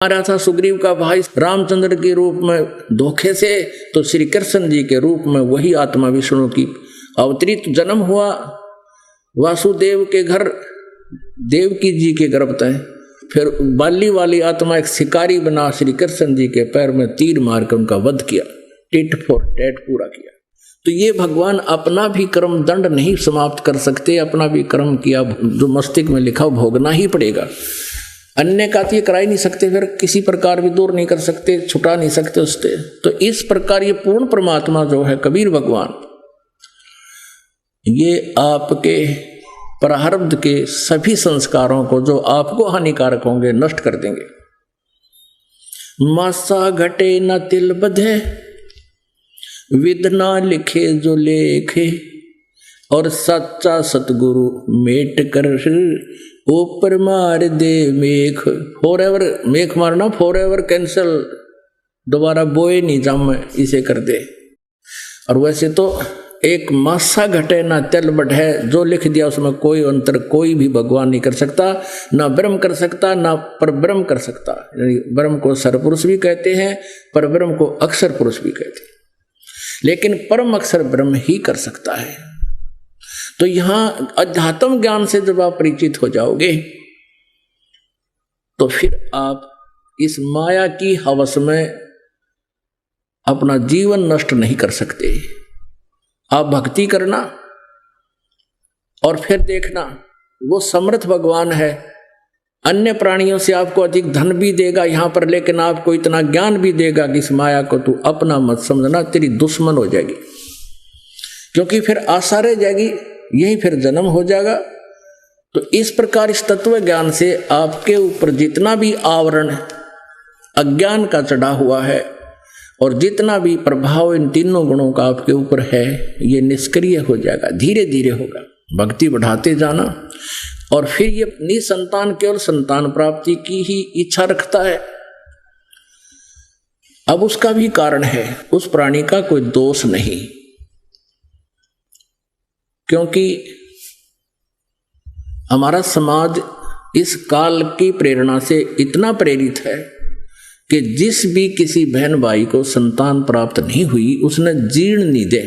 मारा था सुग्रीव का भाई रामचंद्र के रूप में धोखे से, तो श्री कृष्ण जी के रूप में वही आत्मा विष्णु की अवतरित जन्म हुआ वासुदेव के घर, देवकी जी के गर्भ तय। फिर बाली वाली आत्मा एक शिकारी बना श्री कृष्ण जी के पैर में तीर मार कर उनका वध किया, टिट फॉर टैट पूरा किया। तो ये भगवान अपना भी कर्म दंड नहीं समाप्त कर सकते, अपना भी कर्म किया जो मस्तिष्क में लिखा भोगना ही पड़ेगा। अन्य का तो ये करा ही नहीं सकते, फिर किसी प्रकार भी दूर नहीं कर सकते, छुटा नहीं सकते उससे। तो इस प्रकार ये पूर्ण परमात्मा जो है कबीर भगवान, ये आपके प्रारब्ध के सभी संस्कारों को जो आपको हानिकारक होंगे नष्ट कर देंगे। मासा घटे न तिल बधे, विद ना लिखे जो लेखे, और सच्चा सतगुरु मेट कर ऊपर मार दे मेघ। फॉर एवर मेघ मारना, फॉर एवर कैंसल, दोबारा बोए नहीं जाम इसे कर दे। और वैसे तो एक मासा घटे ना तिल बढ़े, जो लिख दिया उसमें कोई अंतर कोई भी भगवान नहीं कर सकता, ना ब्रह्म कर सकता ना परब्रह्म कर सकता। ब्रह्म को सरपुरुष भी कहते हैं, परब्रह्म को अक्षर पुरुष भी कहते हैं, लेकिन परम अक्षर ब्रह्म ही कर सकता है। तो यहां अध्यात्म ज्ञान से जब आप परिचित हो जाओगे तो फिर आप इस माया की हवस में अपना जीवन नष्ट नहीं कर सकते। आप भक्ति करना और फिर देखना वो समर्थ भगवान है, अन्य प्राणियों से आपको अधिक धन भी देगा यहां पर, लेकिन आपको इतना ज्ञान भी देगा कि इस माया को तू अपना मत समझना, तेरी दुश्मन हो जाएगी, क्योंकि फिर आशा रह जाएगी, यही फिर जन्म हो जाएगा। तो इस प्रकार इस तत्व ज्ञान से आपके ऊपर जितना भी आवरण अज्ञान का चढ़ा हुआ है और जितना भी प्रभाव इन तीनों गुणों का आपके ऊपर है, ये निष्क्रिय हो जाएगा, धीरे धीरे होगा। भक्ति बढ़ाते जाना और फिर ये निसंतान केवल संतान प्राप्ति की ही इच्छा रखता है। अब उसका भी कारण है, उस प्राणी का कोई दोष नहीं, क्योंकि हमारा समाज इस काल की प्रेरणा से इतना प्रेरित है कि जिस भी किसी बहन भाई को संतान प्राप्त नहीं हुई उसने जीर्ण नहीं दे,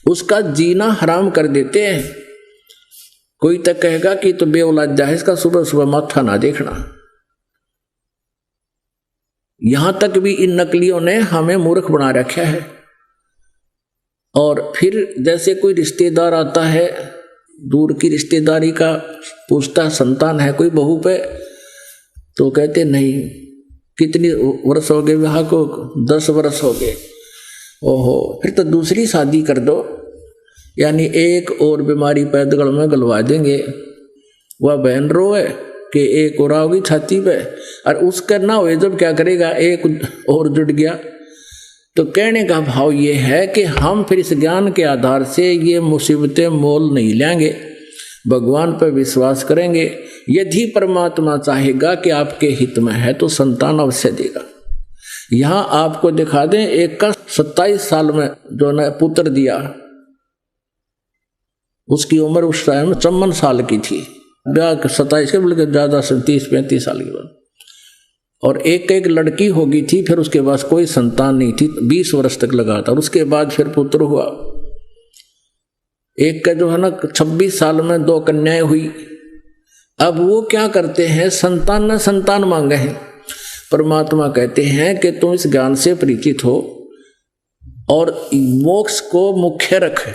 उसका जीना हराम कर देते हैं। कोई तक कहेगा कि तो बेऔलाद है, इसका सुबह सुबह माथा ना देखना। यहां तक भी इन नकलियों ने हमें मूर्ख बना रखा है। और फिर जैसे कोई रिश्तेदार आता है, दूर की रिश्तेदारी का, पूछता संतान है कोई बहू पे, तो कहते नहीं, कितनी वर्ष हो गए विवाह को? 10 वर्ष हो गए। ओहो, फिर तो दूसरी शादी कर दो, यानी एक और बीमारी पैदगढ़ में गलवा देंगे। वह बहन रोए कि एक और आओगी छाती पे, और उसका ना हो जब क्या करेगा, एक और जुड़ गया। तो कहने का भाव ये है कि हम फिर इस ज्ञान के आधार से ये मुसीबतें मोल नहीं लेंगे, भगवान पर विश्वास करेंगे। यदि परमात्मा चाहेगा कि आपके हित में है तो संतान अवश्य देगा। यहां आपको दिखा दें, एक का 27 साल में जो ने पुत्र दिया, उसकी उम्र उस टाइम 54 साल की थी, ब्याह 27 के बल्कि ज्यादा 30-35 साल की बात। और एक लड़की हो गई थी, फिर उसके बाद कोई संतान नहीं थी, 20 वर्ष तक लगा था। उसके बाद फिर पुत्र हुआ। एक का जो है ना 26 साल में 2 कन्याएं हुई। अब वो क्या करते हैं, संतान न संतान मांगे हैं। परमात्मा कहते हैं कि तुम इस ज्ञान से परिचित हो और मोक्ष को मुख्य रख,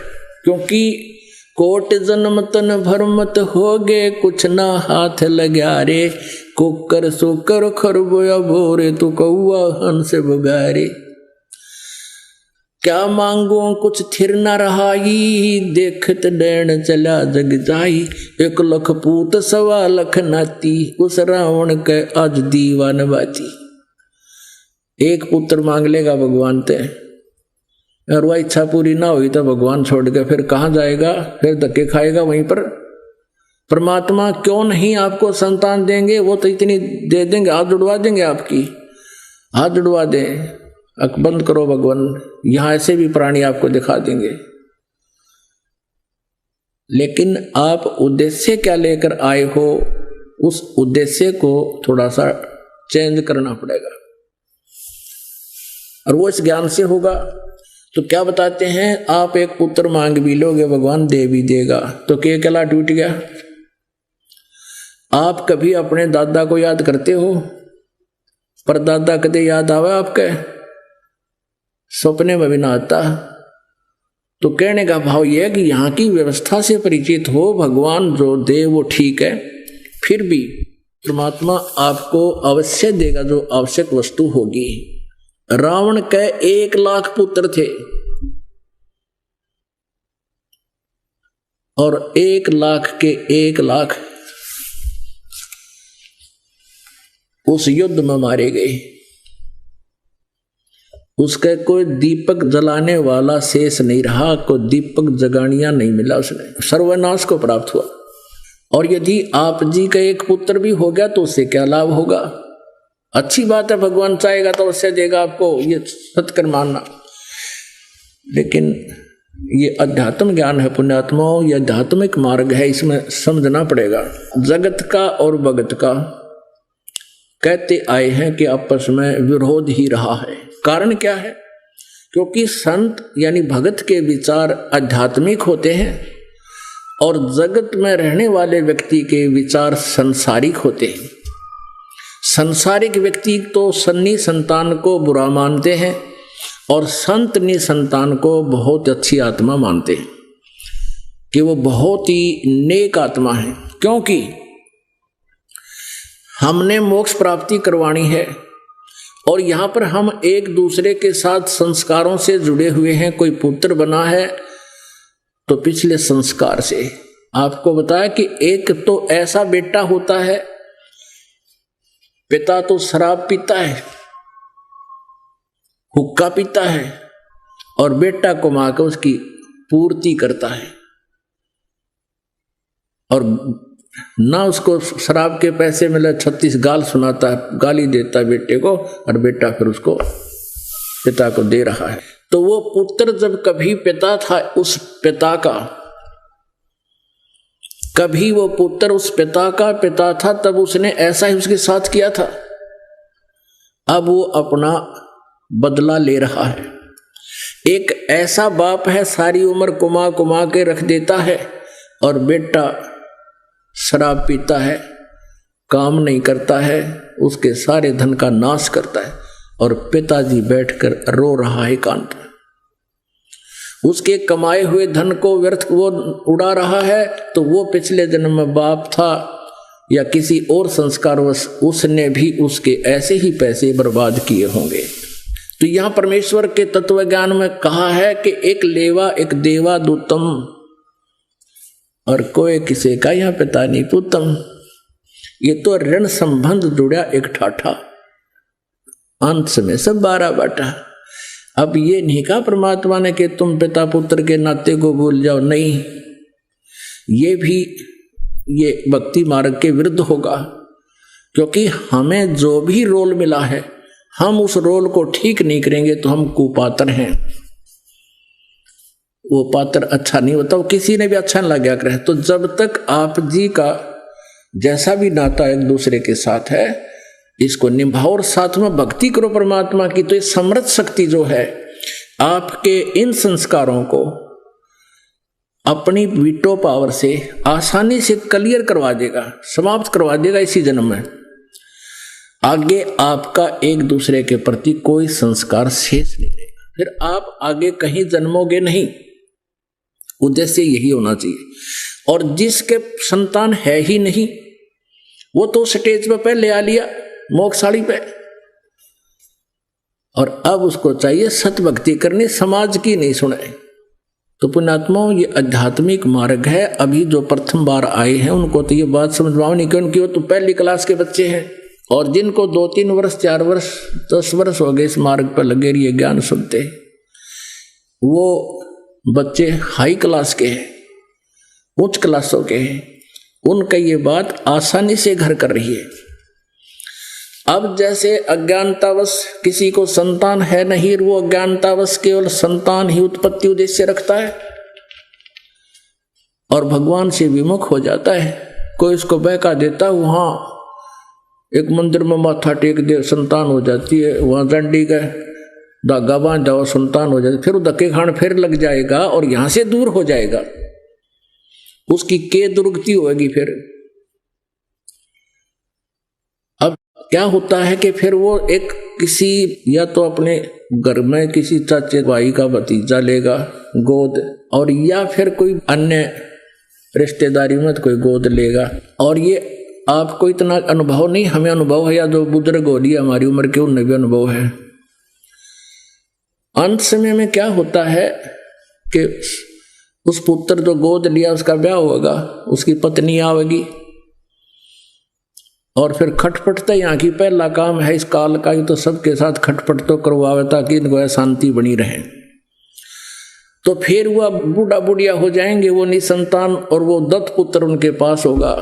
क्योंकि कोट जन्म तन भरमत होगे, कुछ ना हाथ लग्या रे, कुकर सुकर खरगोया भोरे, तू कौआ हंस बगारे। क्या मांगो कुछ थिर न रहाई, देखत डैन चला जग जाई, 1 लाख पूत 1.25 लाख नाती, उस रावण के आज दीवान बाती। एक पुत्र मांग लेगा भगवान ते, और वह इच्छा पूरी ना हुई तो भगवान छोड़ के फिर कहाँ जाएगा, फिर धक्के खाएगा वहीं पर। परमात्मा क्यों नहीं आपको संतान देंगे, वो तो इतनी दे देंगे, हाथ जुड़वा देंगे आपकी, हाथ जुड़वा दें। अख बंद करो भगवान, यहां ऐसे भी प्राणी आपको दिखा देंगे। लेकिन आप उद्देश्य क्या लेकर आए हो, उस उद्देश्य को थोड़ा सा चेंज करना पड़ेगा। और वो इस ज्ञान से होगा। तो क्या बताते हैं, आप एक पुत्र मांग भी लोगे भगवान दे भी देगा। तो केकला टूट गया। आप कभी अपने दादा को याद करते हो? परदादा कदे याद आवे आपके? सपने में भी ना आता। तो कहने का भाव यह है कि यहाँ की व्यवस्था से परिचित हो, भगवान जो दे वो ठीक है, फिर भी परमात्मा आपको अवश्य देगा जो आवश्यक वस्तु होगी। रावण के 1 लाख पुत्र थे और 1 लाख के 1 लाख उस युद्ध में मारे गए। उसके कोई दीपक जलाने वाला शेष नहीं रहा, कोई दीपक जगानिया नहीं मिला, उसने सर्वनाश को प्राप्त हुआ। और यदि आप जी का एक पुत्र भी हो गया तो उससे क्या लाभ होगा? अच्छी बात है, भगवान चाहेगा तो उससे देगा आपको, ये सत्कर मानना। लेकिन ये अध्यात्म ज्ञान है पुण्यात्माओं, ये आध्यात्मिक मार्ग है, इसमें समझना पड़ेगा। जगत का और भगत का कहते आए हैं कि आपस में विरोध ही रहा है। कारण क्या है? क्योंकि संत यानी भगत के विचार आध्यात्मिक होते हैं और जगत में रहने वाले व्यक्ति के विचार संसारिक होते हैं। संसारिक व्यक्ति तो सन्नी संतान को बुरा मानते हैं और संत निसंतान को बहुत अच्छी आत्मा मानते हैं कि वो बहुत ही नेक आत्मा है। क्योंकि हमने मोक्ष प्राप्ति करवानी है और यहाँ पर हम एक दूसरे के साथ संस्कारों से जुड़े हुए हैं। कोई पुत्र बना है तो पिछले संस्कार से आपको बताया कि एक तो ऐसा बेटा होता है, पिता तो शराब पीता है, हुक्का पीता है और बेटा को मां के उसकी पूर्ति करता है और ना उसको शराब के पैसे मिले 36 गाल सुनाता है, गाली देता है बेटे को और बेटा फिर उसको पिता को दे रहा है। तो वो पुत्र जब कभी पिता था उस पिता का, कभी वो पुत्र उस पिता का पिता था, तब उसने ऐसा ही उसके साथ किया था। अब वो अपना बदला ले रहा है। एक ऐसा बाप है सारी उम्र कुमा कुमा के रख देता है और बेटा शराब पीता है, काम नहीं करता है, उसके सारे धन का नाश करता है और पिताजी बैठकर रो रहा है एकांत में। उसके कमाए हुए धन को व्यर्थ वो उड़ा रहा है, तो वो पिछले जन्म में बाप था या किसी और संस्कारवश उसने भी उसके ऐसे ही पैसे बर्बाद किए होंगे। तो यहां परमेश्वर के तत्व ज्ञान में कहा है कि एक लेवा एक देवा दूतम और कोई किसी का यहां पिता नहीं पुतम। ये तो ऋण संबंध जुड़ा एक ठाठा, अंत में सब 12 बाटा। अब ये नहीं कहा परमात्मा ने कि तुम पिता पुत्र के नाते को भूल जाओ, नहीं, ये भी ये भक्ति मार्ग के विरुद्ध होगा। क्योंकि हमें जो भी रोल मिला है हम उस रोल को ठीक नहीं करेंगे तो हम कुपात्र हैं। वो पात्र अच्छा नहीं होता, वो किसी ने भी अच्छा नहीं लगा करे। तो जब तक आप जी का जैसा भी नाता एक दूसरे के साथ है इसको निभाओ और साथ में भक्ति करो परमात्मा की, तो ये समर्थ शक्ति जो है आपके इन संस्कारों को अपनी वीटो पावर से आसानी से क्लियर करवा देगा, समाप्त करवा देगा इसी जन्म में। आगे आपका एक दूसरे के प्रति कोई संस्कार शेष नहीं रहेगा, फिर आप आगे कहीं जन्मोगे नहीं। उद्देश्य यही होना चाहिए। और जिसके संतान है ही नहीं वो तो स्टेज पे पहले आ लिया मोक्षाली पे, और अब उसको चाहिए सतभक्ति करनी, समाज की नहीं सुने। तो पुण्यात्माओं ये आध्यात्मिक मार्ग है। अभी जो प्रथम बार आए हैं उनको तो ये बात समझवाओ नहीं, क्योंकि वो तो पहली क्लास के बच्चे हैं और जिनको 2-3 वर्ष 4 वर्ष 10 वर्ष हो गए इस मार्ग पर लगे रहिए ज्ञान सुनते, वो बच्चे हाई क्लास के हैं, उच्च क्लासों के हैं, उनका ये बात आसानी से घर कर रही है। अब जैसे अज्ञानतावश किसी को संतान है नहीं, वो अज्ञानतावश केवल संतान ही उत्पत्ति उद्देश्य रखता है और भगवान से विमुख हो जाता है। कोई उसको बहका देता, वहां एक मंदिर में माथा टेक दे संतान हो जाती है, वहां डंडी का धागा बांध जाओ संतान हो जाती, फिर वो धक्के खान फिर लग जाएगा और यहां से दूर हो जाएगा, उसकी के दुर्गति होगी। फिर अब क्या होता है कि फिर वो एक किसी या तो अपने घर में किसी चाचे भाई का भतीजा लेगा गोद, और या फिर कोई अन्य रिश्तेदारी में तो कोई गोद लेगा। और ये आपको इतना अनुभव नहीं, हमें अनुभव है, या जो बुजुर्ग हो लिया हमारी उम्र के उन्हें भी अनुभव है। अंत समय में क्या होता है कि उस पुत्र जो गोद लिया उसका ब्याह होगा, उसकी पत्नी आवेगी, और फिर खटपट तो यहाँ की पहला काम है इस काल का, तो सबके साथ खटपट तो करवावे ताकि इनको शांति बनी रहे। तो फिर वह बूढ़ा बुढ़िया हो जाएंगे, वो निसंतान, और वो दत्त पुत्र उनके पास होगा,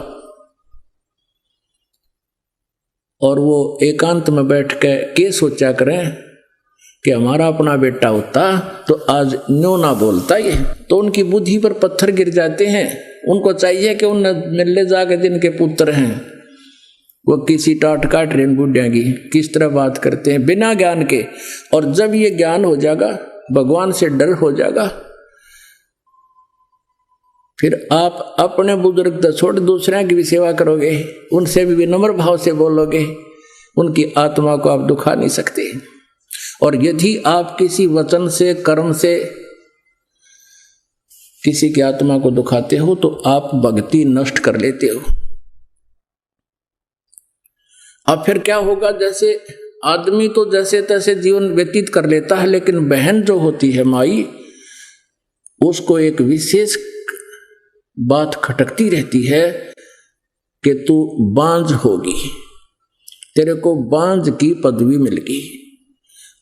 और वो एकांत में बैठ के सोचा करें कि हमारा अपना बेटा होता तो आज न्यो ना बोलता ये। तो उनकी बुद्धि पर पत्थर गिर जाते हैं। उनको चाहिए कि उन मिलने जाके जिनके पुत्र हैं वो किसी टाट काट रहे बुढ़िया की, किस तरह बात करते हैं बिना ज्ञान के। और जब ये ज्ञान हो जाएगा, भगवान से डर हो जाएगा, फिर आप अपने बुजुर्ग तो छोड़ दूसरों की भी सेवा करोगे, उनसे भी विनम्र भाव से बोलोगे, उनकी आत्मा को आप दुखा नहीं सकते। और यदि आप किसी वचन से कर्म से किसी की आत्मा को दुखाते हो तो आप भक्ति नष्ट कर लेते हो। अब फिर क्या होगा, जैसे आदमी तो जैसे तैसे जीवन व्यतीत कर लेता है, लेकिन बहन जो होती है माई, उसको एक विशेष बात खटकती रहती है कि तू बांझ होगी, तेरे को बांझ की पदवी मिल गई।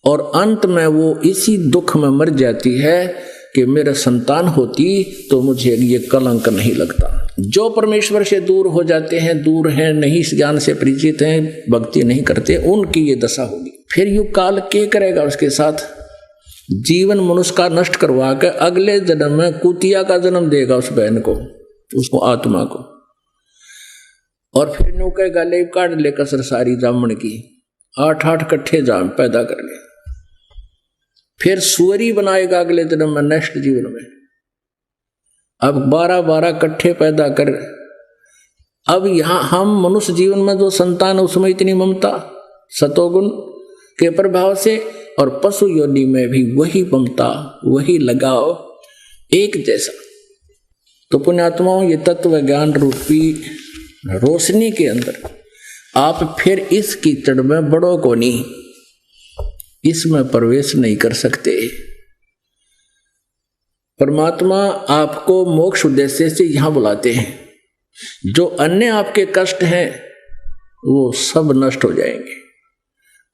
और अंत में वो इसी दुख में मर जाती है कि मेरा संतान होती तो मुझे ये कलंक नहीं लगता। जो परमेश्वर से दूर हो जाते हैं, दूर हैं, नहीं इस ज्ञान से परिचित हैं, भक्ति नहीं करते, उनकी ये दशा होगी। फिर यू काल क्या करेगा उसके साथ, जीवन मनुष्य का नष्ट करवा कर अगले जन्म में कुतिया का जन्म देगा उस बहन को, उसको आत्मा को। और फिर नो कहेगा ले काट ले कसर सारी जामन की, 8-8 कट्ठे जाम पैदा कर ले। फिर सुअरी बनाएगा अगले जन्म में, नेक्स्ट जीवन में। अब 12-12 कट्ठे पैदा कर। अब यहां हम मनुष्य जीवन में जो संतान है उसमें इतनी ममता सतोगुण के प्रभाव से, और पशु योनि में भी वही ममता, वही लगाव एक जैसा। तो पुण्यात्माओं, ये तत्व ज्ञान रूपी रोशनी के अंदर आप फिर इस कीचड़ में बड़ो को नहीं, इसमें प्रवेश नहीं कर सकते। परमात्मा आपको मोक्ष उद्देश्य से यहां बुलाते हैं। जो अन्य आपके कष्ट हैं वो सब नष्ट हो जाएंगे।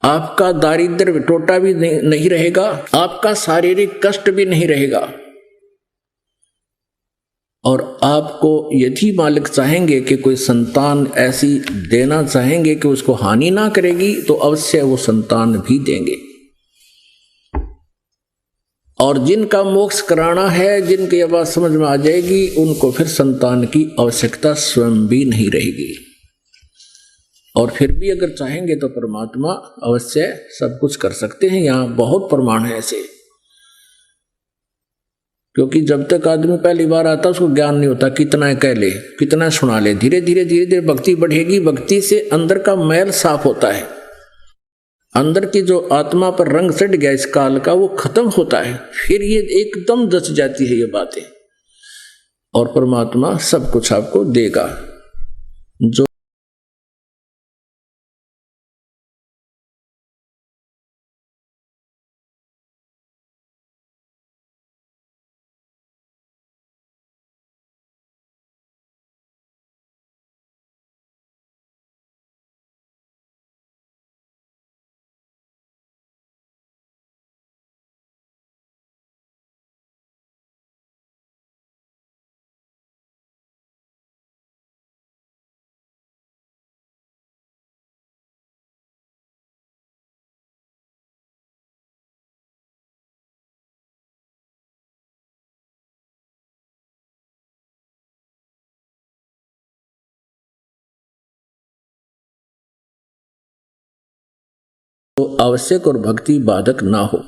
आपका दारिद्र्य टोटा भी नहीं रहेगा, आपका शारीरिक कष्ट भी नहीं रहेगा। और आपको यदि मालिक चाहेंगे कि कोई संतान ऐसी देना चाहेंगे कि उसको हानि ना करेगी, तो अवश्य वो संतान भी देंगे। और जिनका मोक्ष कराना है, जिनकी ये बात समझ में आ जाएगी, उनको फिर संतान की आवश्यकता स्वयं भी नहीं रहेगी। और फिर भी अगर चाहेंगे तो परमात्मा अवश्य सब कुछ कर सकते हैं। यहाँ बहुत प्रमाण है ऐसे, क्योंकि जब तक आदमी पहली बार आता उसको ज्ञान नहीं होता, कितना कह ले, कितना सुना ले। धीरे धीरे भक्ति बढ़ेगी, भक्ति से अंदर का मैल साफ होता है, अंदर की जो आत्मा पर रंग चढ़ गया इस काल का वो खत्म होता है। फिर ये एकदम जच जाती है ये बातें, और परमात्मा सब कुछ आपको देगा। जो तो आवश्यक और भक्ति बाधक ना हो।